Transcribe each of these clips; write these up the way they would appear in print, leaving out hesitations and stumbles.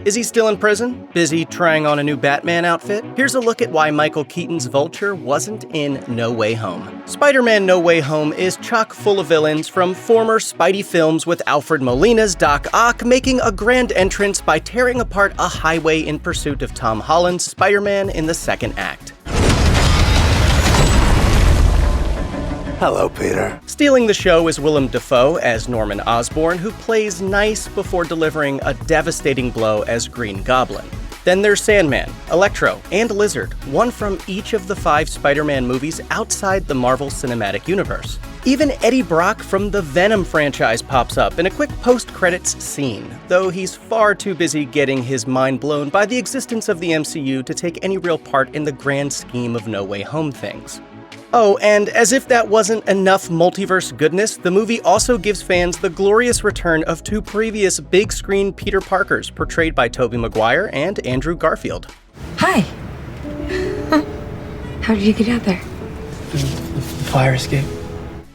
Is he still in prison, busy trying on a new Batman outfit? Here's a look at why Michael Keaton's Vulture wasn't in No Way Home. Spider-Man No Way Home is chock full of villains from former Spidey films, with Alfred Molina's Doc Ock making a grand entrance by tearing apart a highway in pursuit of Tom Holland's Spider-Man in the second act. Hello, Peter. Stealing the show is Willem Dafoe as Norman Osborn, who plays nice before delivering a devastating blow as Green Goblin. Then there's Sandman, Electro, and Lizard, one from each of the 5 Spider-Man movies outside the Marvel Cinematic Universe. Even Eddie Brock from the Venom franchise pops up in a quick post-credits scene, though he's far too busy getting his mind blown by the existence of the MCU to take any real part in the grand scheme of No Way Home things. Oh, and as if that wasn't enough multiverse goodness, the movie also gives fans the glorious return of 2 previous big-screen Peter Parkers, portrayed by Tobey Maguire and Andrew Garfield. Hi. How did you get out there? The fire escape.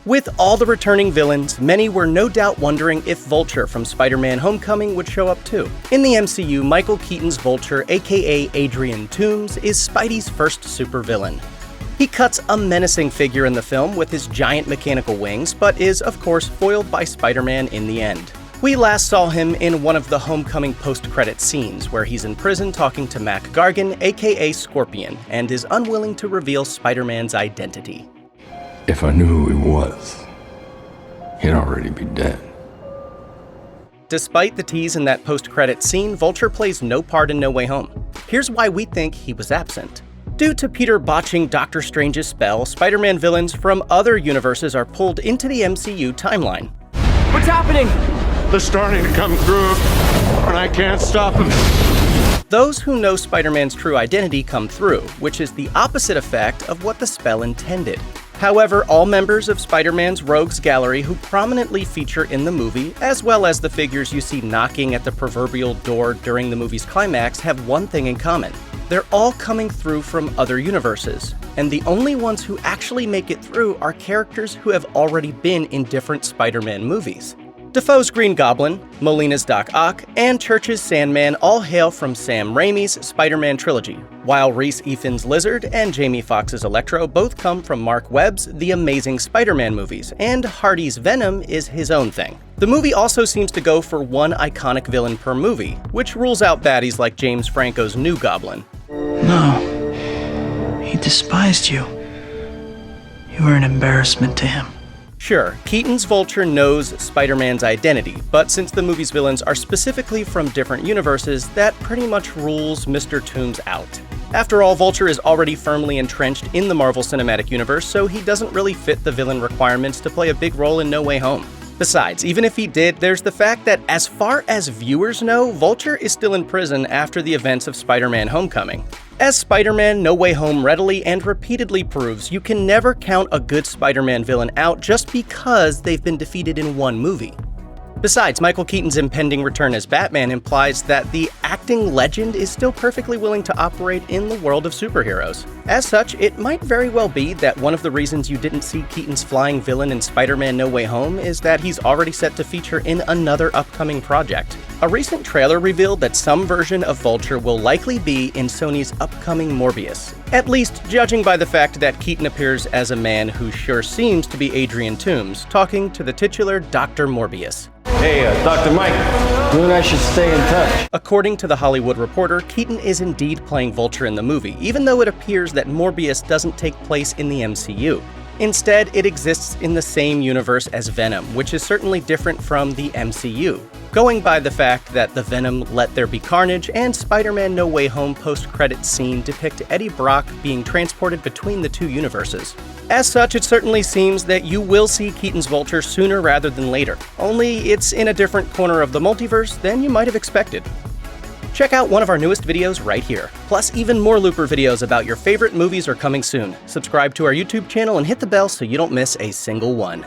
With all the returning villains, many were no doubt wondering if Vulture from Spider-Man Homecoming would show up too. In the MCU, Michael Keaton's Vulture, aka Adrian Toomes, is Spidey's first supervillain. He cuts a menacing figure in the film with his giant mechanical wings, but is, of course, foiled by Spider-Man in the end. We last saw him in one of the Homecoming post-credit scenes, where he's in prison talking to Mac Gargan, aka Scorpion, and is unwilling to reveal Spider-Man's identity. If I knew who he was, he'd already be dead. Despite the tease in that post-credit scene, Vulture plays no part in No Way Home. Here's why we think he was absent. Due to Peter botching Doctor Strange's spell, Spider-Man villains from other universes are pulled into the MCU timeline. What's happening? They're starting to come through, and I can't stop them. Those who know Spider-Man's true identity come through, which is the opposite effect of what the spell intended. However, all members of Spider-Man's Rogues Gallery who prominently feature in the movie, as well as the figures you see knocking at the proverbial door during the movie's climax, have one thing in common. They're all coming through from other universes, and the only ones who actually make it through are characters who have already been in different Spider-Man movies. Dafoe's Green Goblin, Molina's Doc Ock, and Church's Sandman all hail from Sam Raimi's Spider-Man trilogy, while Rhys Ifans' Lizard and Jamie Foxx's Electro both come from Marc Webb's The Amazing Spider-Man movies, and Hardy's Venom is his own thing. The movie also seems to go for one iconic villain per movie, which rules out baddies like James Franco's New Goblin. No. He despised you. You were an embarrassment to him. Sure, Keaton's Vulture knows Spider-Man's identity, but since the movie's villains are specifically from different universes, that pretty much rules Mr. Toomes out. After all, Vulture is already firmly entrenched in the Marvel Cinematic Universe, so he doesn't really fit the villain requirements to play a big role in No Way Home. Besides, even if he did, there's the fact that as far as viewers know, Vulture is still in prison after the events of Spider-Man Homecoming. As Spider-Man No Way Home readily and repeatedly proves, you can never count a good Spider-Man villain out just because they've been defeated in one movie. Besides, Michael Keaton's impending return as Batman implies that the acting legend is still perfectly willing to operate in the world of superheroes. As such, it might very well be that one of the reasons you didn't see Keaton's flying villain in Spider-Man No Way Home is that he's already set to feature in another upcoming project. A recent trailer revealed that some version of Vulture will likely be in Sony's upcoming Morbius, at least judging by the fact that Keaton appears as a man who sure seems to be Adrian Toomes, talking to the titular Dr. Morbius. Hey, Dr. Mike, you and I should stay in touch. According to The Hollywood Reporter, Keaton is indeed playing Vulture in the movie, even though it appears that Morbius doesn't take place in the MCU. Instead, it exists in the same universe as Venom, which is certainly different from the MCU. Going by the fact that the Venom Let There Be Carnage and Spider-Man No Way Home post-credits scene depict Eddie Brock being transported between the two universes. As such, it certainly seems that you will see Keaton's Vulture sooner rather than later, only it's in a different corner of the multiverse than you might have expected. Check out one of our newest videos right here. Plus, even more Looper videos about your favorite movies are coming soon. Subscribe to our YouTube channel and hit the bell so you don't miss a single one.